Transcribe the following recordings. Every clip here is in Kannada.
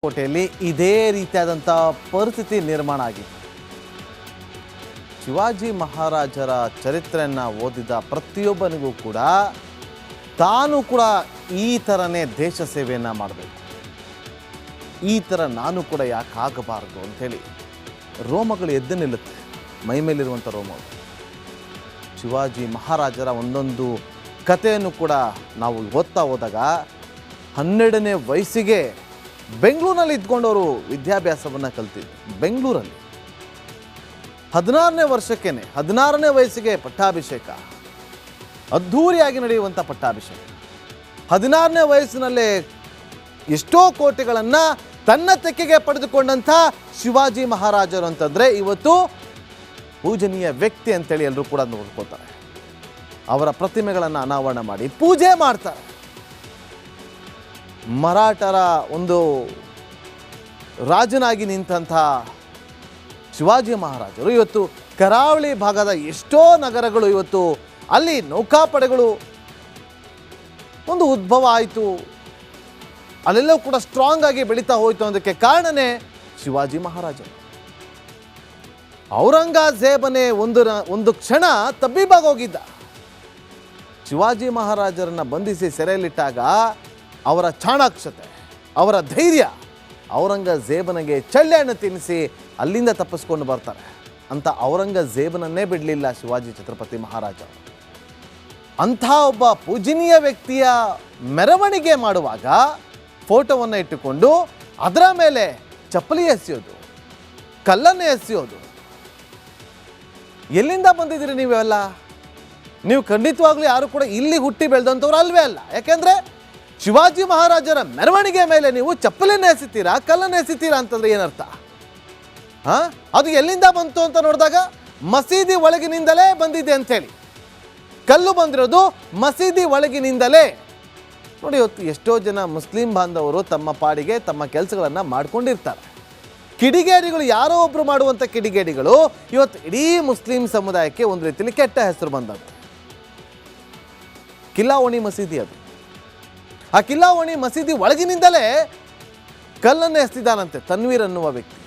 ಕೋಟೆಯಲ್ಲಿ ಇದೇ ರೀತಿಯಾದಂಥ ಪರಿಸ್ಥಿತಿ ನಿರ್ಮಾಣ ಆಗಿದೆ. ಶಿವಾಜಿ ಮಹಾರಾಜರ ಚರಿತ್ರೆಯನ್ನು ಓದಿದ ಪ್ರತಿಯೊಬ್ಬನಿಗೂ ಕೂಡ ತಾನು ಕೂಡ ಈ ಥರನೇ ದೇಶ ಸೇವೆಯನ್ನು ಮಾಡಬೇಕು, ಈ ಥರ ನಾನು ಕೂಡ ಯಾಕೆ ಆಗಬಾರ್ದು ಅಂಥೇಳಿ ರೋಮಗಳು ಎದ್ದು ನಿಲ್ಲುತ್ತೆ, ಮೈ ಮೇಲಿರುವಂಥ ರೋಮಗಳು. ಶಿವಾಜಿ ಮಹಾರಾಜರ ಒಂದೊಂದು ಕಥೆಯನ್ನು ಕೂಡ ನಾವು ಓದ್ತಾ ಹೋದಾಗ 12ನೇ ವಯಸ್ಸಿಗೆ ಬೆಂಗಳೂರಿನಲ್ಲಿ ಇದ್ಕೊಂಡವರು ವಿದ್ಯಾಭ್ಯಾಸವನ್ನು ಕಲ್ತಿದ್ರು. ಬೆಂಗಳೂರಲ್ಲಿ 16ನೇ ವರ್ಷಕ್ಕೇನೆ 16ನೇ ವಯಸ್ಸಿಗೆ ಪಟ್ಟಾಭಿಷೇಕ, ಅದ್ಧೂರಿಯಾಗಿ ನಡೆಯುವಂಥ ಪಟ್ಟಾಭಿಷೇಕ. 16ನೇ ವಯಸ್ಸಿನಲ್ಲೇ ಎಷ್ಟೋ ಕೋಟೆಗಳನ್ನು ತನ್ನ ತೆಕ್ಕೆಗೆ ಪಡೆದುಕೊಂಡಂಥ ಶಿವಾಜಿ ಮಹಾರಾಜರು ಅಂತಂದರೆ ಇವತ್ತು ಪೂಜನೀಯ ವ್ಯಕ್ತಿ ಅಂತೇಳಿ ಎಲ್ಲರೂ ಕೂಡ ನೋಡ್ಕೋತಾರೆ. ಅವರ ಪ್ರತಿಮೆಗಳನ್ನು ಅನಾವರಣ ಮಾಡಿ ಪೂಜೆ ಮಾಡ್ತಾರೆ. ಮರಾಠರ ಒಂದು ರಾಜನಾಗಿ ನಿಂತಹ ಶಿವಾಜಿ ಮಹಾರಾಜರು ಇವತ್ತು ಕರಾವಳಿ ಭಾಗದ ಎಷ್ಟೋ ನಗರಗಳು ಇವತ್ತು ಅಲ್ಲಿ ನೌಕಾಪಡೆಗಳು ಒಂದು ಉದ್ಭವ ಆಯಿತು, ಅಲ್ಲೆಲ್ಲವೂ ಕೂಡ ಸ್ಟ್ರಾಂಗ್ ಆಗಿ ಬೆಳೀತಾ ಹೋಯಿತು. ಅದಕ್ಕೆ ಕಾರಣನೇ ಶಿವಾಜಿ ಮಹಾರಾಜರು. ಔರಂಗಜೇಬನೇ ಒಂದು ಕ್ಷಣ ತಬ್ಬಿಬಾಗೋಗಿದ್ದ. ಶಿವಾಜಿ ಮಹಾರಾಜರನ್ನು ಬಂಧಿಸಿ ಸೆರೆಯಲ್ಲಿಟ್ಟಾಗ ಅವರ ಚಾಣಾಕ್ಷತೆ, ಅವರ ಧೈರ್ಯ ಔರಂಗಜೇಬನಿಗೆ ಚಳ್ಳೆಹಣ್ಣು ತಿನ್ನಿಸಿ ಅಲ್ಲಿಂದ ತಪ್ಪಿಸ್ಕೊಂಡು ಬರ್ತಾರೆ. ಅಂತ ಔರಂಗಜೇಬನನ್ನೇ ಬಿಡಲಿಲ್ಲ ಶಿವಾಜಿ ಛತ್ರಪತಿ ಮಹಾರಾಜ. ಅಂಥ ಒಬ್ಬ ಪೂಜನೀಯ ವ್ಯಕ್ತಿಯ ಮೆರವಣಿಗೆ ಮಾಡುವಾಗ ಫೋಟೋವನ್ನು ಇಟ್ಟುಕೊಂಡು ಅದರ ಮೇಲೆ ಚಪ್ಪಲಿ ಎಸೆಯೋದು, ಕಲ್ಲನ್ನು ಎಸೆಯೋದು, ಎಲ್ಲಿಂದ ಬಂದಿದ್ದೀರಿ ನೀವೆಲ್ಲ? ನೀವು ಖಂಡಿತವಾಗ್ಲೂ ಯಾರು ಕೂಡ ಇಲ್ಲಿ ಹುಟ್ಟಿ ಬೆಳೆದಂಥವ್ರು ಅಲ್ವೇ ಅಲ್ಲ. ಯಾಕೆಂದರೆ ಶಿವಾಜಿ ಮಹಾರಾಜರ ಮೆರವಣಿಗೆ ಮೇಲೆ ನೀವು ಚಪ್ಪಲಿನ ಎಸಿತೀರಾ, ಕಲ್ಲನ್ನು ಎಸಿತೀರಾ ಅಂತಂದ್ರೆ ಏನರ್ಥ? ಅದು ಎಲ್ಲಿಂದ ಬಂತು ಅಂತ ನೋಡಿದಾಗ ಮಸೀದಿ ಒಳಗಿನಿಂದಲೇ ಬಂದಿದೆ ಅಂಥೇಳಿ. ಕಲ್ಲು ಬಂದಿರೋದು ಮಸೀದಿ ಒಳಗಿನಿಂದಲೇ. ನೋಡಿ, ಇವತ್ತು ಎಷ್ಟೋ ಜನ ಮುಸ್ಲಿಂ ಬಾಂಧವರು ತಮ್ಮ ಪಾಡಿಗೆ ತಮ್ಮ ಕೆಲಸಗಳನ್ನು ಮಾಡ್ಕೊಂಡಿರ್ತಾರೆ. ಕಿಡಿಗೇಡಿಗಳು, ಯಾರೋ ಒಬ್ಬರು ಮಾಡುವಂಥ ಕಿಡಿಗೇಡಿಗಳು ಇವತ್ತು ಇಡೀ ಮುಸ್ಲಿಂ ಸಮುದಾಯಕ್ಕೆ ಒಂದು ರೀತಿಯಲ್ಲಿ ಕೆಟ್ಟ ಹೆಸರು ಬಂದದ್ದು. ಕಿಲ್ಲಾವಣಿ ಮಸೀದಿ ಅದು. ಆ ಕಿಲ್ಲಾವಣಿ ಮಸೀದಿ ಒಳಗಿನಿಂದಲೇ ಕಲ್ಲನ್ನು ಎಸ್ತಿದ್ದಾನಂತೆ ತನ್ವೀರ್ ಅನ್ನುವ ವ್ಯಕ್ತಿ.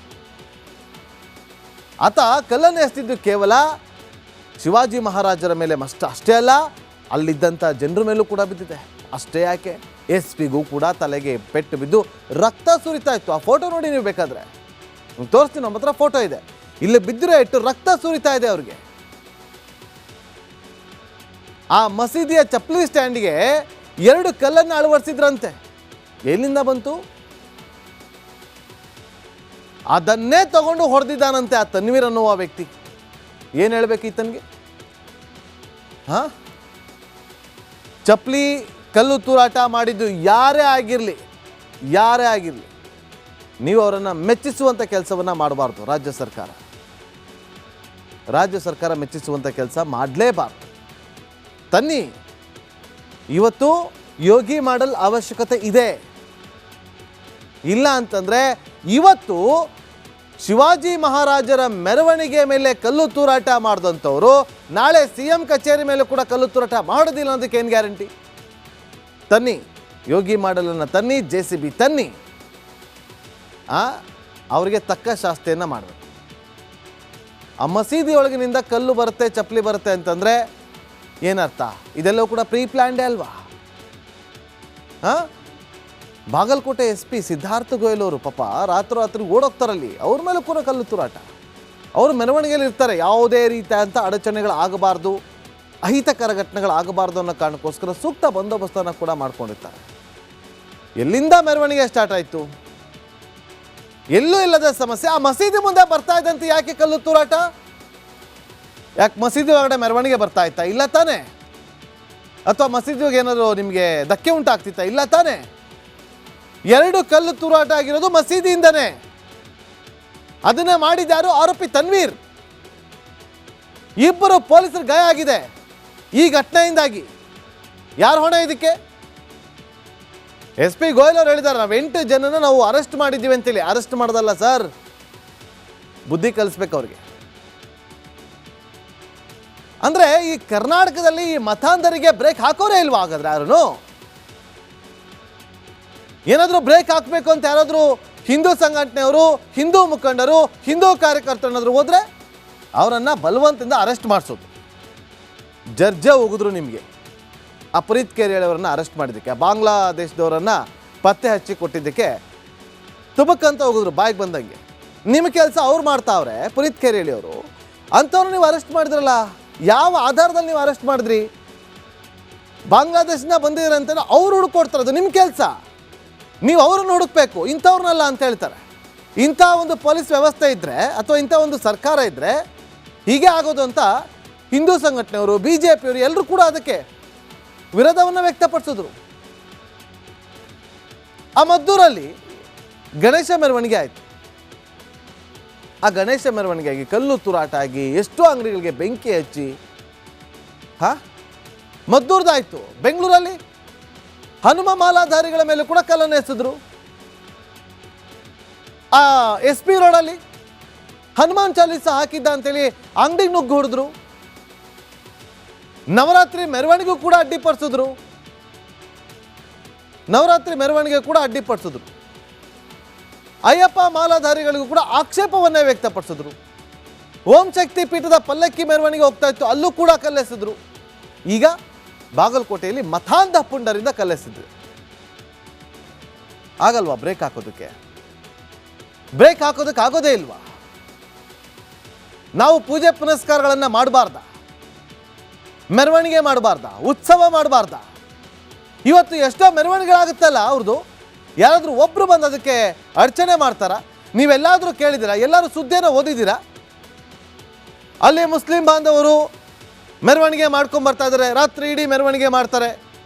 ಆತ ಕಲ್ಲನ್ನು ಎಸ್ತಿದ್ದು ಕೇವಲ ಶಿವಾಜಿ ಮಹಾರಾಜರ ಮೇಲೆ ಅಷ್ಟೇ ಅಲ್ಲ, ಅಲ್ಲಿದ್ದಂಥ ಜನರ ಮೇಲೂ ಕೂಡ ಬಿದ್ದಿದೆ. ಅಷ್ಟೇ ಯಾಕೆ, SP ಗೂ ಕೂಡ ತಲೆಗೆ ಪೆಟ್ಟು ಬಿದ್ದು ರಕ್ತ ಸುರಿತಾ ಇತ್ತು. ಆ ಫೋಟೋ ನೋಡಿ ನೀವು ಬೇಕಾದರೆ, ತೋರಿಸ್ತೀನಿ, ನಮ್ಮ ಹತ್ರ ಫೋಟೋ ಇದೆ. ಇಲ್ಲಿ ಬಿದ್ದಿರೋ ಇಟ್ಟು ರಕ್ತ ಸುರಿತಾ ಇದೆ ಅವ್ರಿಗೆ. ಆ ಮಸೀದಿಯ ಚಪ್ಪಲಿ ಸ್ಟ್ಯಾಂಡ್ಗೆ 2 ಕಲ್ಲನ್ನು ಅಳವಡಿಸಿದ್ರಂತೆ. ಎಲ್ಲಿಂದ ಬಂತು? ಅದನ್ನೇ ತಗೊಂಡು ಹೊಡೆದಿದ್ದಾನಂತೆ ಆ ತನ್ವೀರ್ ಅನ್ನುವ ವ್ಯಕ್ತಿ. ಏನು ಹೇಳಬೇಕು ಈತನಿಗೆ? ಚಪ್ಪಲಿ ಕಲ್ಲು ತೂರಾಟ ಮಾಡಿದ್ದು ಯಾರೇ ಆಗಿರಲಿ, ನೀವು ಅವರನ್ನು ಮೆಚ್ಚಿಸುವಂಥ ಕೆಲಸವನ್ನು ಮಾಡಬಾರ್ದು. ರಾಜ್ಯ ಸರ್ಕಾರ ಮೆಚ್ಚಿಸುವಂಥ ಕೆಲಸ ಮಾಡಲೇಬಾರ್ದು. ತನ್ನಿ, ಇವತ್ತು ಯೋಗಿ ಮಾಡಲ್ ಅವಶ್ಯಕತೆ ಇದೆ. ಇಲ್ಲ ಅಂತಂದರೆ ಇವತ್ತು ಶಿವಾಜಿ ಮಹಾರಾಜರ ಮೆರವಣಿಗೆ ಮೇಲೆ ಕಲ್ಲು ತೂರಾಟ ಮಾಡಿದಂಥವ್ರು ನಾಳೆ CM ಕಚೇರಿ ಮೇಲೆ ಕೂಡ ಕಲ್ಲು ತೂರಾಟ ಮಾಡೋದಿಲ್ಲ ಅನ್ನೋದಕ್ಕೆ ಏನು ಗ್ಯಾರಂಟಿ? ತನ್ನಿ, ಯೋಗಿ ಮಾಡಲನ್ನು ತನ್ನಿ, JCB ತನ್ನಿ, ಅವರಿಗೆ ತಕ್ಕ ಶಾಸ್ತಿಯನ್ನು ಮಾಡಬೇಕು. ಆ ಮಸೀದಿ ಒಳಗಿನಿಂದ ಕಲ್ಲು ಬರುತ್ತೆ, ಚಪ್ಪಲಿ ಬರುತ್ತೆ ಅಂತಂದರೆ ಏನರ್ಥ? ಇದೆಲ್ಲವೂ ಕೂಡ ಪ್ರೀ ಪ್ಲ್ಯಾಂಡೇ ಅಲ್ವಾ? ಬಾಗಲಕೋಟೆ SP ಸಿದ್ಧಾರ್ಥ ಗೋಯಲ್ ಅವರು ಪಾಪ ರಾತ್ರಿ ಓಡೋಗ್ತಾರಲ್ಲಿ, ಅವ್ರ ಮೇಲೂ ಕೂಡ ಕಲ್ಲು ತೂರಾಟ. ಅವರು ಮೆರವಣಿಗೆಯಲ್ಲಿ ಇರ್ತಾರೆ. ಯಾವುದೇ ರೀತಿಯಾದಂಥ ಅಡಚಣೆಗಳಾಗಬಾರ್ದು, ಅಹಿತಕರ ಘಟನೆಗಳಾಗಬಾರ್ದು ಅನ್ನೋ ಕಾರಣಕ್ಕೋಸ್ಕರ ಸೂಕ್ತ ಬಂದೋಬಸ್ತನ್ನು ಕೂಡ ಮಾಡ್ಕೊಂಡಿರ್ತಾರೆ. ಎಲ್ಲಿಂದ ಮೆರವಣಿಗೆ ಸ್ಟಾರ್ಟ್ ಆಯಿತು? ಎಲ್ಲೂ ಇಲ್ಲದ ಸಮಸ್ಯೆ ಆ ಮಸೀದಿ ಮುಂದೆ ಬರ್ತಾ ಇದ್ದಂತೆ ಯಾಕೆ ಕಲ್ಲು ತೂರಾಟ? ಯಾಕೆ ಮಸೀದಿ ಒಳಗಡೆ ಮೆರವಣಿಗೆ ಬರ್ತಾ ಇತ್ತಾ? ಇಲ್ಲ ತಾನೇ? ಅಥವಾ ಮಸೀದಿಗೆ ಏನಾದರೂ ನಿಮಗೆ ಧಕ್ಕೆ ಉಂಟಾಗ್ತಿತ್ತಾ? ಇಲ್ಲ ತಾನೇ? 2 ಕಲ್ಲು ತೂರಾಟ ಆಗಿರೋದು ಮಸೀದಿಯಿಂದನೇ. ಅದನ್ನೇ ಮಾಡಿದ್ಯಾರು? ಆರೋಪಿ ತನ್ವೀರ್. 2 ಪೊಲೀಸರು ಗಾಯ ಆಗಿದೆ ಈ ಘಟನೆಯಿಂದಾಗಿ. ಯಾರು ಹೊಣೆ ಇದಕ್ಕೆ? SP ಗೋಯಲ್ ಅವರು ಹೇಳಿದ್ದಾರೆ, ನಾವು 8 ಜನನ ನಾವು ಅರೆಸ್ಟ್ ಮಾಡಿದ್ದೀವಿ ಅಂತೇಳಿ. ಅರೆಸ್ಟ್ ಮಾಡೋದಲ್ಲ ಸರ್, ಬುದ್ಧಿ ಕಲಿಸ್ಬೇಕು ಅವ್ರಿಗೆ. ಅಂದರೆ ಈ ಕರ್ನಾಟಕದಲ್ಲಿ ಈ ಮತಾಂಧರಿಗೆ ಬ್ರೇಕ್ ಹಾಕೋರೇ ಇಲ್ವಾ ಹಾಗಾದ್ರೆ ಯಾರು? ಏನಾದರೂ ಬ್ರೇಕ್ ಹಾಕಬೇಕು ಅಂತ ಯಾರಾದರೂ ಹಿಂದೂ ಸಂಘಟನೆಯವರು, ಹಿಂದೂ ಮುಖಂಡರು, ಹಿಂದೂ ಕಾರ್ಯಕರ್ತರನ್ನಾದರೂ ಹೋದರೆ ಅವರನ್ನು ಬಲವಂತದಿಂದ ಅರೆಸ್ಟ್ ಮಾಡಿಸೋದು. ಜರ್ಜೆ ಹೋಗಿದ್ರು ನಿಮಗೆ ಆ ಪುನೀತ್ ಕೇರಿಯಳಿ ಅವರನ್ನು ಅರೆಸ್ಟ್ ಮಾಡಿದ್ದಕ್ಕೆ, ಬಾಂಗ್ಲಾದೇಶದವರನ್ನು ಪತ್ತೆ ಹಚ್ಚಿ ಕೊಟ್ಟಿದ್ದಕ್ಕೆ ತುಬಕ್ಕಂತ ಹೋಗಿದ್ರು ಬಾಯಿಗೆ ಬಂದಂಗೆ. ನಿಮ್ಮ ಕೆಲಸ ಅವ್ರು ಮಾಡ್ತಾವ್ರೆ ಪುನೀತ್ ಕೇರಿಯಳಿ ಅವರು. ಅಂಥವ್ರು ನೀವು ಅರೆಸ್ಟ್ ಮಾಡಿದ್ರಲ್ಲ, ಯಾವ ಆಧಾರದಲ್ಲಿ ನೀವು ಅರೆಸ್ಟ್ ಮಾಡಿದ್ರಿ? ಬಾಂಗ್ಲಾದೇಶನ ಬಂದಿದ್ದೀರ ಅಂತ ಅವ್ರು ಹುಡುಕೊಡ್ತಾರದು ನಿಮ್ಮ ಕೆಲಸ. ನೀವು ಅವ್ರನ್ನ ಹುಡುಕ್ಬೇಕು, ಇಂಥವ್ರನ್ನಲ್ಲ ಅಂತ ಹೇಳ್ತಾರೆ. ಇಂಥ ಒಂದು ಪೊಲೀಸ್ ವ್ಯವಸ್ಥೆ ಇದ್ದರೆ ಅಥವಾ ಇಂಥ ಒಂದು ಸರ್ಕಾರ ಇದ್ದರೆ ಹೀಗೆ ಆಗೋದು ಅಂತ ಹಿಂದೂ ಸಂಘಟನೆಯವರು, BJP ಅವರು ಎಲ್ಲರೂ ಕೂಡ ಅದಕ್ಕೆ ವಿರೋಧವನ್ನು ವ್ಯಕ್ತಪಡಿಸಿದ್ರು. ಆ ಮದ್ದೂರಲ್ಲಿ ಗಣೇಶ ಮೆರವಣಿಗೆ ಆಯಿತು. ಆ ಗಣೇಶ ಮೆರವಣಿಗೆಯಾಗಿ ಕಲ್ಲು ತೂರಾಟ ಆಗಿ ಎಷ್ಟೋ ಅಂಗಡಿಗಳಿಗೆ ಬೆಂಕಿ ಹಚ್ಚಿ ಮದ್ದೂರ್ದಾಯಿತು. ಬೆಂಗಳೂರಲ್ಲಿ ಹನುಮ ಮಾಲಾಧಾರಿಗಳ ಮೇಲೆ ಕೂಡ ಕಲ್ಲನ್ನು ಎಸೆದ್ರು. ಆ SP ರೋಡಲ್ಲಿ ಹನುಮಾನ್ ಚಾಲೀಸ ಹಾಕಿದ್ದ ಅಂತೇಳಿ ಅಂಗಡಿಗೆ ನುಗ್ಗು ಹೊಡೆದ್ರು. ನವರಾತ್ರಿ ಮೆರವಣಿಗೆ ಕೂಡ ಅಡ್ಡಿಪಡಿಸಿದ್ರು. ಅಯ್ಯಪ್ಪ ಮಾಲಾಧಾರಿಗಳಿಗೂ ಕೂಡ ಆಕ್ಷೇಪವನ್ನೇ ವ್ಯಕ್ತಪಡಿಸಿದ್ರು. ಓಂ ಶಕ್ತಿ ಪೀಠದ ಪಲ್ಲಕ್ಕಿ ಮೆರವಣಿಗೆ ಹೋಗ್ತಾ ಇತ್ತು, ಅಲ್ಲೂ ಕೂಡ ಕಲ್ಲೆಸೆದ್ರು. ಈಗ ಬಾಗಲಕೋಟೆಯಲ್ಲಿ ಮತಾಂಧ ಪುಂಡರಿಂದ ಕಲ್ಲೆಸೆದ್ರು. ಆಗಲ್ವಾ ಬ್ರೇಕ್ ಹಾಕೋದಕ್ಕೆ? ಆಗೋದೇ ಇಲ್ವಾ? ನಾವು ಪೂಜೆ ಪುನಸ್ಕಾರಗಳನ್ನು ಮಾಡಬಾರ್ದ? ಮೆರವಣಿಗೆ ಮಾಡಬಾರ್ದ? ಉತ್ಸವ ಮಾಡಬಾರ್ದ? ಇವತ್ತು ಎಷ್ಟೋ ಮೆರವಣಿಗೆಗಳಾಗುತ್ತಲ್ಲ ಅವ್ರದ್ದು, ಯಾರಾದರೂ ಒಬ್ಬರು ಬಂದು ಅದಕ್ಕೆ ಅರ್ಚನೆ ಮಾಡ್ತಾರ? ನೀವೆಲ್ಲಾದರೂ ಕೇಳಿದ್ದೀರಾ? ಎಲ್ಲರೂ ಸುದ್ದಿಯನ್ನು ಓದಿದ್ದೀರಾ? ಅಲ್ಲಿ ಮುಸ್ಲಿಂ ಬಾಂಧವರು ಮೆರವಣಿಗೆ ಮಾಡ್ಕೊಂಬರ್ತಾ ಇದ್ದಾರೆ, ರಾತ್ರಿ ಇಡೀ ಮೆರವಣಿಗೆ ಮಾಡ್ತಾರೆ.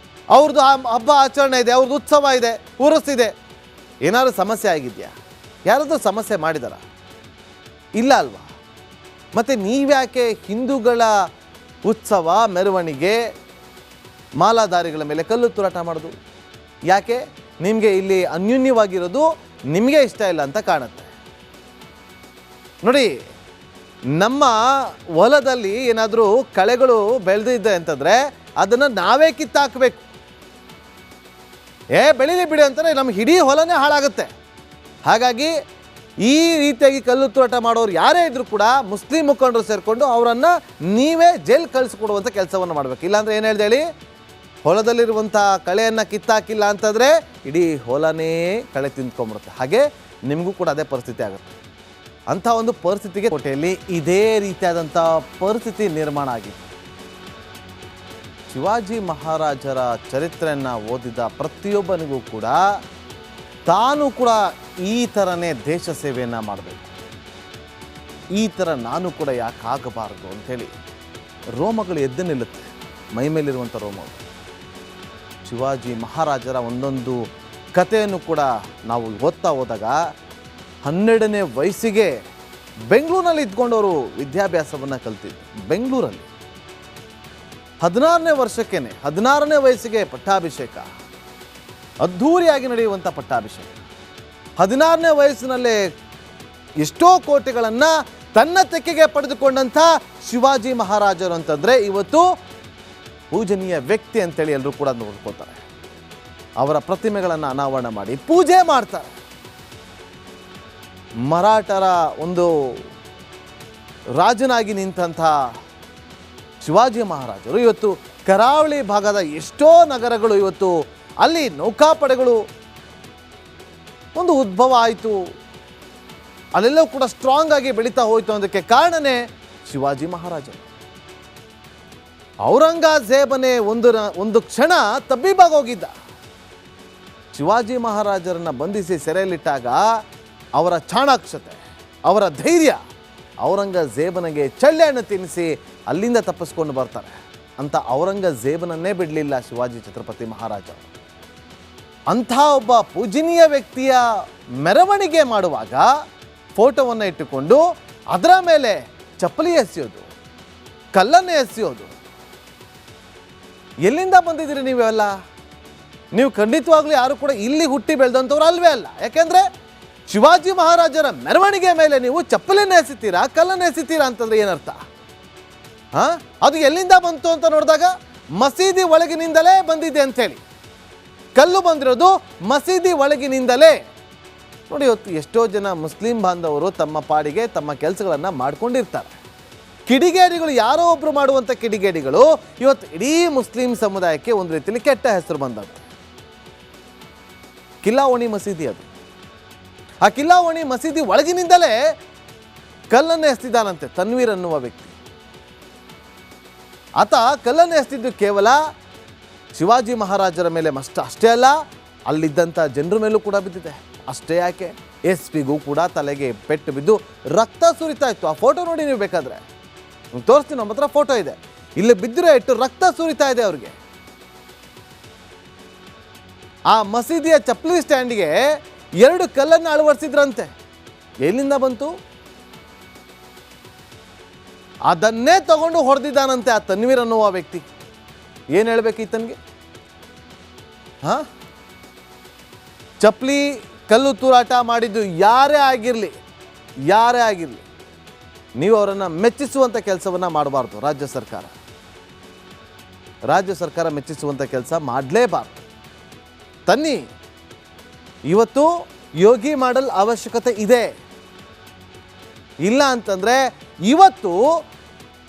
ಅವ್ರದ್ದು ಹಬ್ಬ ಆಚರಣೆ ಇದೆ, ಅವ್ರದ್ದು ಉತ್ಸವ ಇದೆ, ಉರುಸಿದೆ. ಏನಾದರೂ ಸಮಸ್ಯೆ ಆಗಿದೆಯಾ? ಯಾರಾದರೂ ಸಮಸ್ಯೆ ಮಾಡಿದಾರ? ಇಲ್ಲ ಅಲ್ವಾ? ಮತ್ತು ನೀವ್ಯಾಕೆ ಹಿಂದೂಗಳ ಉತ್ಸವ ಮೆರವಣಿಗೆ ಮಾಲಾಧಾರಿಗಳ ಮೇಲೆ ಕಲ್ಲು ತೂರಾಟ ಮಾಡೋದು? ಯಾಕೆ? ನಿಮಗೆ ಇಲ್ಲಿ ಅನ್ಯೂನ್ಯವಾಗಿರೋದು ನಿಮಗೆ ಇಷ್ಟ ಇಲ್ಲ ಅಂತ ಕಾಣುತ್ತೆ. ನೋಡಿ, ನಮ್ಮ ಹೊಲದಲ್ಲಿ ಏನಾದರೂ ಕಳೆಗಳು ಬೆಳೆದಿದೆ ಅಂತಂದರೆ ಅದನ್ನು ನಾವೇ ಕಿತ್ತಾಕಬೇಕು. ಬೆಳೀಲಿ ಬಿಡಿ ಅಂತಾರೆ, ನಮ್ಮ ಇಡೀ ಹೊಲನೇ ಹಾಳಾಗುತ್ತೆ. ಹಾಗಾಗಿ ಈ ರೀತಿಯಾಗಿ ಕಲ್ಲು ತೂರಾಟ ಮಾಡೋರು ಯಾರೇ ಇದ್ದರೂ ಕೂಡ ಮುಸ್ಲಿಂ ಮುಖಂಡರು ಸೇರಿಕೊಂಡು ಅವರನ್ನು ನೀವೇ ಜೈಲ್ ಕಳಿಸ್ಕೊಡುವಂಥ ಕೆಲಸವನ್ನು ಮಾಡಬೇಕು. ಇಲ್ಲಾಂದರೆ ಏನು ಹೇಳ್ದೆ ಹೇಳಿ, ಹೊಲದಲ್ಲಿರುವಂಥ ಕಳೆಯನ್ನು ಕಿತ್ತಾಕಿಲ್ಲ ಅಂತಂದರೆ ಇಡೀ ಹೊಲನೇ ಕಳೆ ತಿಂದ್ಕೊಂಡ್ಬಿಡುತ್ತೆ. ಹಾಗೆ ನಿಮಗೂ ಕೂಡ ಅದೇ ಪರಿಸ್ಥಿತಿ ಆಗುತ್ತೆ. ಅಂಥ ಒಂದು ಪರಿಸ್ಥಿತಿಗೆ ಕೋಟೆಯಲ್ಲಿ ಇದೇ ರೀತಿಯಾದಂಥ ಪರಿಸ್ಥಿತಿ ನಿರ್ಮಾಣ ಆಗಿದೆ. ಶಿವಾಜಿ ಮಹಾರಾಜರ ಚರಿತ್ರೆಯನ್ನು ಓದಿದ ಪ್ರತಿಯೊಬ್ಬನಿಗೂ ಕೂಡ ತಾನು ಕೂಡ ಈ ಥರನೇ ದೇಶ ಸೇವೆಯನ್ನು ಮಾಡಬೇಕು, ಈ ಥರ ನಾನು ಕೂಡ ಯಾಕೆ ಆಗಬಾರ್ದು ಅಂಥೇಳಿ ರೋಮಗಳು ಎದ್ದು ನಿಲ್ಲುತ್ತೆ, ಮೈ ಮೇಲಿರುವಂಥ ರೋಮಗಳು. ಶಿವಾಜಿ ಮಹಾರಾಜರ ಒಂದೊಂದು ಕಥೆಯನ್ನು ಕೂಡ ನಾವು ಓದ್ತಾ ಹೋದಾಗ 12ನೇ ವಯಸ್ಸಿಗೆ ಬೆಂಗಳೂರಿನಲ್ಲಿ ಇದ್ಕೊಂಡವರು ವಿದ್ಯಾಭ್ಯಾಸವನ್ನು ಕಲ್ತಿದ್ರು. ಬೆಂಗಳೂರಲ್ಲಿ 16ನೇ ವರ್ಷಕ್ಕೇನೆ 16ನೇ ವಯಸ್ಸಿಗೆ ಪಟ್ಟಾಭಿಷೇಕ, ಅದ್ಧೂರಿಯಾಗಿ ನಡೆಯುವಂಥ ಪಟ್ಟಾಭಿಷೇಕ. 16ನೇ ವಯಸ್ಸಿನಲ್ಲೇ ಎಷ್ಟೋ ಕೋಟೆಗಳನ್ನು ತನ್ನ ತೆಕ್ಕೆಗೆ ಪಡೆದುಕೊಂಡಂಥ ಶಿವಾಜಿ ಮಹಾರಾಜರು ಅಂತಂದರೆ ಇವತ್ತು ಪೂಜನೀಯ ವ್ಯಕ್ತಿ ಅಂತೇಳಿ ಎಲ್ಲರೂ ಕೂಡ ನೋಡ್ಕೋತಾರೆ. ಅವರ ಪ್ರತಿಮೆಗಳನ್ನು ಅನಾವರಣ ಮಾಡಿ ಪೂಜೆ ಮಾಡ್ತಾರೆ. ಮರಾಠರ ಒಂದು ರಾಜನಾಗಿ ನಿಂತಹ ಶಿವಾಜಿ ಮಹಾರಾಜರು ಇವತ್ತು ಕರಾವಳಿ ಭಾಗದ ಎಷ್ಟೋ ನಗರಗಳು ಇವತ್ತು ಅಲ್ಲಿ ನೌಕಾಪಡೆಗಳು ಒಂದು ಉದ್ಭವ ಆಯಿತು, ಅಲ್ಲೆಲ್ಲವೂ ಕೂಡ ಸ್ಟ್ರಾಂಗ್ ಆಗಿ ಬೆಳೀತಾ ಹೋಯಿತು. ಅದಕ್ಕೆ ಕಾರಣನೇ ಶಿವಾಜಿ ಮಹಾರಾಜರು. ಔರಂಗಜೇಬನೇ ಒಂದು ಕ್ಷಣ ತಬ್ಬಿಬಾಗಿ ಹೋಗಿದ್ದ. ಶಿವಾಜಿ ಮಹಾರಾಜರನ್ನು ಬಂಧಿಸಿ ಸೆರೆಯಲ್ಲಿಟ್ಟಾಗ ಅವರ ಚಾಣಾಕ್ಷತೆ, ಅವರ ಧೈರ್ಯ ಔರಂಗಜೇಬನಿಗೆ ಚಳ್ಳೆಹಣ್ಣು ತಿನ್ನಿಸಿ ಅಲ್ಲಿಂದ ತಪ್ಪಿಸ್ಕೊಂಡು ಬರ್ತಾರೆ. ಅಂತ ಔರಂಗಜೇಬನನ್ನೇ ಬಿಡಲಿಲ್ಲ ಶಿವಾಜಿ ಛತ್ರಪತಿ ಮಹಾರಾಜ. ಅಂಥ ಒಬ್ಬ ಪೂಜನೀಯ ವ್ಯಕ್ತಿಯ ಮೆರವಣಿಗೆ ಮಾಡುವಾಗ ಫೋಟೋವನ್ನು ಇಟ್ಟುಕೊಂಡು ಅದರ ಮೇಲೆ ಚಪ್ಪಲಿ ಎಸೆಯೋದು, ಕಲ್ಲನ್ನು ಎಸೆಯೋದು, ಎಲ್ಲಿಂದ ಬಂದಿದ್ದೀರಿ ನೀವೆಲ್ಲ? ನೀವು ಖಂಡಿತವಾಗ್ಲೂ ಯಾರು ಕೂಡ ಇಲ್ಲಿ ಹುಟ್ಟಿ ಬೆಳೆದಂಥವ್ರು ಅಲ್ವೇ ಅಲ್ಲ. ಯಾಕೆಂದರೆ ಶಿವಾಜಿ ಮಹಾರಾಜರ ಮೆರವಣಿಗೆ ಮೇಲೆ ನೀವು ಚಪ್ಪಲಿಯನ್ನು ಎಸಿತೀರಾ, ಕಲ್ಲನ್ನು ಎಸಿತೀರಾ ಅಂತಂದ್ರೆ ಏನರ್ಥ? ಅದು ಎಲ್ಲಿಂದ ಬಂತು ಅಂತ ನೋಡಿದಾಗ ಮಸೀದಿ ಒಳಗಿನಿಂದಲೇ ಬಂದಿದೆ ಅಂಥೇಳಿ. ಕಲ್ಲು ಬಂದಿರೋದು ಮಸೀದಿ ಒಳಗಿನಿಂದಲೇ. ನೋಡಿ, ಇವತ್ತು ಎಷ್ಟೋ ಜನ ಮುಸ್ಲಿಂ ಬಾಂಧವರು ತಮ್ಮ ಪಾಡಿಗೆ ತಮ್ಮ ಕೆಲಸಗಳನ್ನು ಮಾಡ್ಕೊಂಡಿರ್ತಾರೆ. ಕಿಡಿಗೇಡಿಗಳು, ಯಾರೋ ಒಬ್ಬರು ಮಾಡುವಂಥ ಕಿಡಿಗೇಡಿಗಳು ಇವತ್ತು ಇಡೀ ಮುಸ್ಲಿಂ ಸಮುದಾಯಕ್ಕೆ ಒಂದು ರೀತಿಯಲ್ಲಿ ಕೆಟ್ಟ ಹೆಸರು ಬಂದದ್ದು. ಕಿಲ್ಲಾವಣಿ ಮಸೀದಿ ಅದು. ಆ ಕಿಲ್ಲಾವಣಿ ಮಸೀದಿ ಒಳಗಿನಿಂದಲೇ ಕಲ್ಲನ್ನು ಎಸ್ತಿದ್ದಾನಂತೆ ತನ್ವೀರ್ ಅನ್ನುವ ವ್ಯಕ್ತಿ. ಆತ ಕಲ್ಲನ್ನು ಎಸ್ತಿದ್ದು ಕೇವಲ ಶಿವಾಜಿ ಮಹಾರಾಜರ ಮೇಲೆ ಅಷ್ಟೇ ಅಲ್ಲ, ಅಲ್ಲಿದ್ದಂಥ ಜನರ ಮೇಲೂ ಕೂಡ ಬಿದ್ದಿದೆ. ಅಷ್ಟೇ ಯಾಕೆ, SP ಗೂ ಕೂಡ ತಲೆಗೆ ಪೆಟ್ಟು ಬಿದ್ದು ರಕ್ತ ಸುರಿತಾ ಇತ್ತು. ಆ ಫೋಟೋ ನೋಡಿ ನೀವು ಬೇಕಾದರೆ, ತೋರಿಸ್ತೀನಿ, ನಮ್ಮ ಹತ್ರ ಫೋಟೋ ಇದೆ. ಇಲ್ಲಿ ಬಿದ್ದಿರೋ ಇಟ್ಟು ರಕ್ತ ಸುರಿತಾ ಇದೆ ಅವ್ರಿಗೆ. ಆ ಮಸೀದಿಯ ಚಪ್ಪಲಿ ಸ್ಟ್ಯಾಂಡ್ಗೆ 2 ಕಲ್ಲನ್ನು ಅಳವಡಿಸಿದ್ರಂತೆ. ಎಲ್ಲಿಂದ ಬಂತು? ಅದನ್ನೇ ತಗೊಂಡು ಹೊಡೆದಿದ್ದಾನಂತೆ ಆ ತನ್ವೀರ್ ಅನ್ನುವ ವ್ಯಕ್ತಿ. ಏನು ಹೇಳ್ಬೇಕು ಈತನಿಗೆ? ಚಪ್ಪಲಿ ಕಲ್ಲು ತೂರಾಟ ಮಾಡಿದ್ದು ಯಾರೇ ಆಗಿರಲಿ, ನೀವು ಅವರನ್ನು ಮೆಚ್ಚಿಸುವಂಥ ಕೆಲಸವನ್ನು ಮಾಡಬಾರ್ದು. ರಾಜ್ಯ ಸರ್ಕಾರ ಮೆಚ್ಚಿಸುವಂಥ ಕೆಲಸ ಮಾಡಲೇಬಾರ್ದು. ತನ್ನಿ, ಇವತ್ತು ಯೋಗಿ ಮಾಡಲ್ ಅವಶ್ಯಕತೆ ಇದೆ. ಇಲ್ಲ ಅಂತಂದರೆ ಇವತ್ತು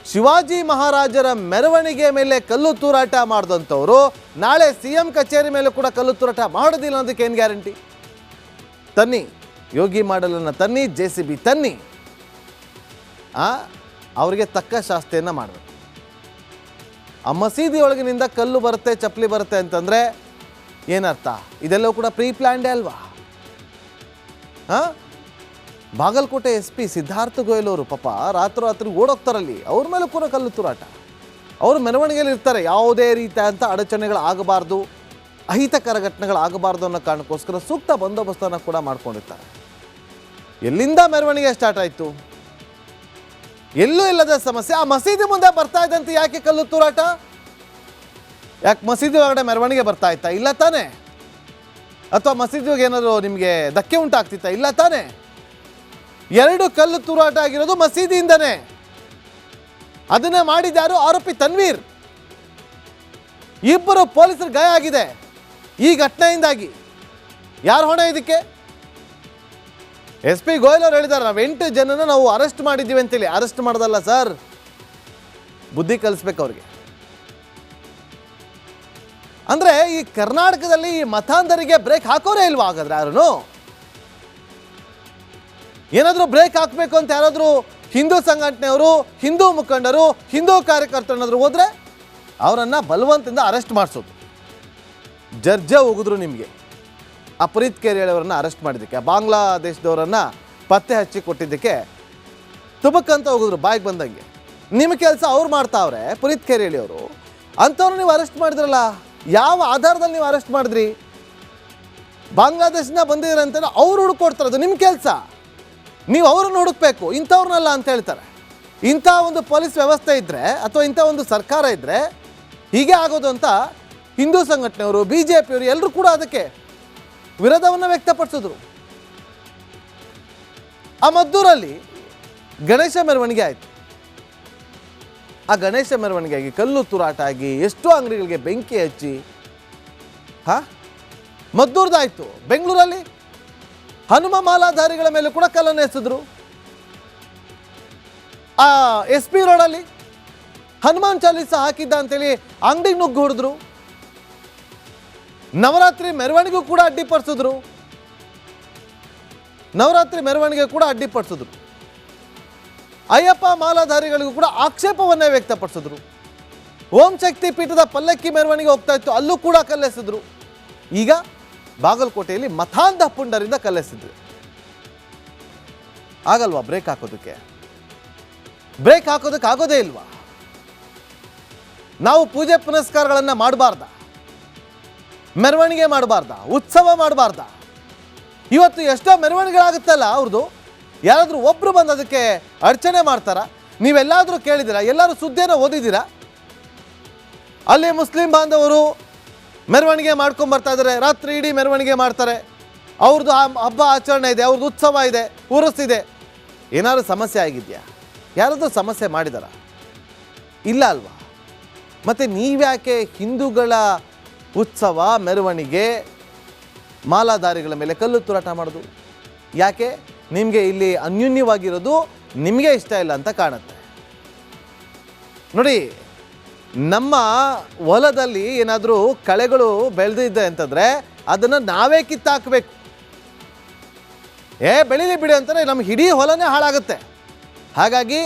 ಶಿವಾಜಿ ಮಹಾರಾಜರ ಮೆರವಣಿಗೆ ಮೇಲೆ ಕಲ್ಲು ತೂರಾಟ ಮಾಡಿದಂಥವ್ರು ನಾಳೆ CM ಕಚೇರಿ ಮೇಲೆ ಕೂಡ ಕಲ್ಲು ತೂರಾಟ ಮಾಡೋದಿಲ್ಲ ಅನ್ನೋದಕ್ಕೆ ಏನು ಗ್ಯಾರಂಟಿ? ತನ್ನಿ, ಯೋಗಿ ಮಾಡಲನ್ನು ತನ್ನಿ, JCB ತನ್ನಿ, ಅವರಿಗೆ ತಕ್ಕ ಶಾಸ್ತಿಯನ್ನು ಮಾಡಬೇಕು. ಆ ಮಸೀದಿ ಒಳಗಿನಿಂದ ಕಲ್ಲು ಬರುತ್ತೆ, ಚಪ್ಪಲಿ ಬರುತ್ತೆ ಅಂತಂದರೆ ಏನರ್ಥ? ಇದೆಲ್ಲವೂ ಕೂಡ ಪ್ರೀ ಪ್ಲ್ಯಾಂಡೇ ಅಲ್ವಾ? ಬಾಗಲಕೋಟೆ SP ಸಿದ್ಧಾರ್ಥ ಗೋಯಲ್ ಅವರು ಪಾಪ ರಾತ್ರಿ ಓಡೋಗ್ತಾರಲ್ಲಿ, ಅವ್ರ ಮೇಲೆ ಕೂಡ ಕಲ್ಲು ತೂರಾಟ. ಅವರು ಮೆರವಣಿಗೆಯಲ್ಲಿ ಇರ್ತಾರೆ. ಯಾವುದೇ ರೀತಿಯಾದಂಥ ಅಡಚಣೆಗಳಾಗಬಾರ್ದು, ಅಹಿತಕರ ಘಟನೆಗಳಾಗಬಾರ್ದು ಅನ್ನೋ ಕಾರಣಕ್ಕೋಸ್ಕರ ಸೂಕ್ತ ಬಂದೋಬಸ್ತನ್ನು ಕೂಡ ಮಾಡ್ಕೊಂಡಿರ್ತಾರೆ. ಎಲ್ಲಿಂದ ಮೆರವಣಿಗೆ ಸ್ಟಾರ್ಟ್ ಆಯಿತು? ಎಲ್ಲೂ ಇಲ್ಲದ ಸಮಸ್ಯೆ. ಆ ಮಸೀದಿ ಮುಂದೆ ಬರ್ತಾ ಇದ್ದಂತೆ ಯಾಕೆ ಕಲ್ಲು ತೂರಾಟ? ಯಾಕೆ ಮಸೀದಿ ಒಳಗಡೆ ಮೆರವಣಿಗೆ ಬರ್ತಾ ಇತ್ತಾ? ಇಲ್ಲ ತಾನೇ? ಅಥವಾ ಮಸೀದಿಗೆ ಏನಾದರೂ ನಿಮಗೆ ಧಕ್ಕೆ ಉಂಟಾಗ್ತಿತ್ತಾ? ಇಲ್ಲ ತಾನೇ? 2 ಕಲ್ಲು ತೂರಾಟ ಆಗಿರೋದು ಮಸೀದಿಯಿಂದನೇ. ಅದನ್ನೇ ಮಾಡಿದ್ಯಾರು? ಆರೋಪಿ ತನ್ವೀರ್. 2 ಪೊಲೀಸರು ಗಾಯ ಆಗಿದೆ ಈ ಘಟನೆಯಿಂದಾಗಿ. ಯಾರು ಹೊಣೆ ಇದಕ್ಕೆ? SP ಗೋಯಲ್ ಅವರು ಹೇಳಿದ್ದಾರೆ, ನಾವು 8 ಜನನ ನಾವು ಅರೆಸ್ಟ್ ಮಾಡಿದ್ದೀವಿ ಅಂತೇಳಿ. ಅರೆಸ್ಟ್ ಮಾಡೋದಲ್ಲ ಸರ್, ಬುದ್ಧಿ ಕಲಿಸ್ಬೇಕು ಅವ್ರಿಗೆ. ಅಂದರೆ ಈ ಕರ್ನಾಟಕದಲ್ಲಿ ಈ ಮತಾಂಧರಿಗೆ ಬ್ರೇಕ್ ಹಾಕೋರೇ ಇಲ್ವಾ ಹಾಗಾದ್ರೆ? ಯಾರು ಏನಾದರೂ ಬ್ರೇಕ್ ಹಾಕಬೇಕು ಅಂತ ಯಾರಾದರೂ ಹಿಂದೂ ಸಂಘಟನೆಯವರು, ಹಿಂದೂ ಮುಖಂಡರು, ಹಿಂದೂ ಕಾರ್ಯಕರ್ತರನ್ನಾದರೂ ಹೋದರೆ ಅವರನ್ನು ಬಲವಂತದಿಂದ ಅರೆಸ್ಟ್ ಮಾಡಿಸೋದು. ಜರ್ಜೆ ಹೋಗಿದ್ರು ನಿಮಗೆ. ಆ ಪ್ರೀತ್ ಕೇರಿಯಲ್ ಅವರನ್ನು ಅರೆಸ್ಟ್ ಮಾಡಿದ್ದಕ್ಕೆ, ಬಾಂಗ್ಲಾದೇಶದವರನ್ನು ಪತ್ತೆ ಹಚ್ಚಿ ಕೊಟ್ಟಿದ್ದಕ್ಕೆ ತುಬಕ್ಕಂತ ಹೋಗಿದ್ರು ಬಾಯಿಗೆ ಬಂದಂಗೆ. ನಿಮ್ಮ ಕೆಲಸ ಅವ್ರು ಮಾಡ್ತಾವ್ರೆ, ಪ್ರೀತ್ ಕೇರಿಯಲ್ ಅವರು. ಅಂಥವ್ರು ನೀವು ಅರೆಸ್ಟ್ ಮಾಡಿದ್ರಲ್ಲ, ಯಾವ ಆಧಾರದಲ್ಲಿ ನೀವು ಅರೆಸ್ಟ್ ಮಾಡಿದ್ರಿ? ಬಾಂಗ್ಲಾದೇಶನ ಬಂದಿದ್ದೀರ ಅಂತ ಅವ್ರು ಹುಡುಕೊಡ್ತಾರದು ನಿಮ್ಮ ಕೆಲಸ. ನೀವು ಅವರನ್ನು ಹುಡುಕ್ಬೇಕು, ಇಂಥವ್ರನ್ನಲ್ಲ ಅಂತ ಹೇಳ್ತಾರೆ. ಇಂಥ ಒಂದು ಪೊಲೀಸ್ ವ್ಯವಸ್ಥೆ ಇದ್ದರೆ ಅಥವಾ ಇಂಥ ಒಂದು ಸರ್ಕಾರ ಇದ್ದರೆ ಹೀಗೆ ಆಗೋದು ಅಂತ ಹಿಂದೂ ಸಂಘಟನೆಯವರು, BJPಯವರು ಎಲ್ಲರೂ ಕೂಡ ಅದಕ್ಕೆ ವಿರೋಧವನ್ನು ವ್ಯಕ್ತಪಡಿಸಿದ್ರು. ಆ ಮದ್ದೂರಲ್ಲಿ ಗಣೇಶ ಮೆರವಣಿಗೆ ಆಯಿತು. ಆ ಗಣೇಶ ಮೆರವಣಿಗೆಯಾಗಿ ಕಲ್ಲು ತೂರಾಟ ಆಗಿ ಎಷ್ಟೋ ಅಂಗಡಿಗಳಿಗೆ ಬೆಂಕಿ ಹಚ್ಚಿ ಮದ್ದೂರ್ದಾಯಿತು. ಬೆಂಗಳೂರಲ್ಲಿ ಹನುಮ ಮಾಲಾಧಾರಿಗಳ ಮೇಲೆ ಕೂಡ ಕಲ್ಲನ್ನು ಎಸೆದ್ರು. ಆ SP ರೋಡಲ್ಲಿ ಹನುಮಾನ್ ಚಾಲೀಸ ಹಾಕಿದ್ದ ಅಂತೇಳಿ ಅಂಗಡಿಗೆ ನುಗ್ಗು ಹೊಡೆದ್ರು. ನವರಾತ್ರಿ ಮೆರವಣಿಗೆ ಕೂಡ ಅಡ್ಡಿಪಡಿಸಿದ್ರು. ಅಯ್ಯಪ್ಪ ಮಾಲಾಧಾರಿಗಳಿಗೂ ಕೂಡ ಆಕ್ಷೇಪವನ್ನೇ ವ್ಯಕ್ತಪಡಿಸಿದ್ರು. ಓಂ ಶಕ್ತಿ ಪೀಠದ ಪಲ್ಲಕ್ಕಿ ಮೆರವಣಿಗೆ ಹೋಗ್ತಾ ಇತ್ತು, ಅಲ್ಲೂ ಕೂಡ ಕಲ್ಲೆಸೆದ್ರು. ಈಗ ಬಾಗಲಕೋಟೆಯಲ್ಲಿ ಮತಾಂಧ ಪುಂಡರಿಂದ ಕಲ್ಲೆಸೆದ್ರು. ಆಗಲ್ವಾ ಬ್ರೇಕ್ ಹಾಕೋದಕ್ಕೆ? ಆಗೋದೇ ಇಲ್ವಾ? ನಾವು ಪೂಜೆ ಪುನಸ್ಕಾರಗಳನ್ನು ಮಾಡಬಾರ್ದ? ಮೆರವಣಿಗೆ ಮಾಡಬಾರ್ದ? ಉತ್ಸವ ಮಾಡಬಾರ್ದ? ಇವತ್ತು ಎಷ್ಟೋ ಮೆರವಣಿಗೆಗಳಾಗುತ್ತಲ್ಲ ಅವ್ರದ್ದು, ಯಾರಾದರೂ ಒಬ್ಬರು ಬಂದು ಅದಕ್ಕೆ ಅಡಚಣೆ ಮಾಡ್ತಾರ? ನೀವೆಲ್ಲಾದರೂ ಕೇಳಿದ್ದೀರಾ? ಎಲ್ಲರೂ ಸುದ್ದಿಯನ್ನು ಓದಿದ್ದೀರಾ? ಅಲ್ಲಿ ಮುಸ್ಲಿಂ ಬಾಂಧವರು ಮೆರವಣಿಗೆ ಮಾಡ್ಕೊಂಬರ್ತಾ ಇದ್ದಾರೆ, ರಾತ್ರಿ ಇಡೀ ಮೆರವಣಿಗೆ ಮಾಡ್ತಾರೆ. ಅವ್ರದ್ದು ಹಬ್ಬ ಆಚರಣೆ ಇದೆ, ಅವ್ರದ್ದು ಉತ್ಸವ ಇದೆ, ಉರುಸಿದೆ. ಏನಾದರೂ ಸಮಸ್ಯೆ ಆಗಿದೆಯಾ? ಯಾರಾದರೂ ಸಮಸ್ಯೆ ಮಾಡಿದಾರ? ಇಲ್ಲ ಅಲ್ವಾ? ಮತ್ತು ನೀವ್ಯಾಕೆ ಹಿಂದೂಗಳ ಉತ್ಸವ ಮೆರವಣಿಗೆ ಮಾಲಾಧಾರಿಗಳ ಮೇಲೆ ಕಲ್ಲು ತೂರಾಟ ಮಾಡೋದು? ಯಾಕೆ? ನಿಮಗೆ ಇಲ್ಲಿ ಅನ್ಯೂನ್ಯವಾಗಿರೋದು ನಿಮಗೆ ಇಷ್ಟ ಇಲ್ಲ ಅಂತ ಕಾಣುತ್ತೆ. ನೋಡಿ, ನಮ್ಮ ಹೊಲದಲ್ಲಿ ಏನಾದರೂ ಕಳೆಗಳು ಬೆಳೆದಿದೆ ಅಂತಂದರೆ ಅದನ್ನು ನಾವೇ ಕಿತ್ತಾಕಬೇಕು. ಬೆಳೀಲಿ ಬಿಡಿ ಅಂತಾರೆ, ನಮ್ಮ ಇಡೀ ಹೊಲನೇ ಹಾಳಾಗುತ್ತೆ. ಹಾಗಾಗಿ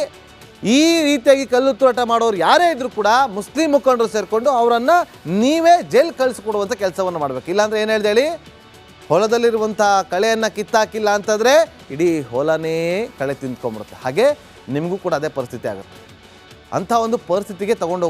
ಈ ರೀತಿಯಾಗಿ ಕಲ್ಲು ತೂರಾಟ ಮಾಡೋರು ಯಾರೇ ಇದ್ದರೂ ಕೂಡ ಮುಸ್ಲಿಂ ಮುಖಂಡರು ಸೇರಿಕೊಂಡು ಅವರನ್ನು ನೀವೇ ಜೈಲ್ ಕಳಿಸ್ಕೊಡುವಂಥ ಕೆಲಸವನ್ನು ಮಾಡಬೇಕು. ಇಲ್ಲಾಂದರೆ ಏನು ಹೇಳ್ದೆ ಹೇಳಿ, ಹೊಲದಲ್ಲಿರುವಂಥ ಕಳೆಯನ್ನು ಕಿತ್ತಾಕಿಲ್ಲ ಅಂತಂದರೆ ಇಡೀ ಹೊಲನೇ ಕಳೆ ತಿಂದ್ಕೊಂಡ್ಬಿಡುತ್ತೆ. ಹಾಗೆ ನಿಮಗೂ ಕೂಡ ಅದೇ ಪರಿಸ್ಥಿತಿ ಆಗುತ್ತೆ. ಅಂಥ ಒಂದು ಪರಿಸ್ಥಿತಿಗೆ ತಗೊಂಡೋಗಿ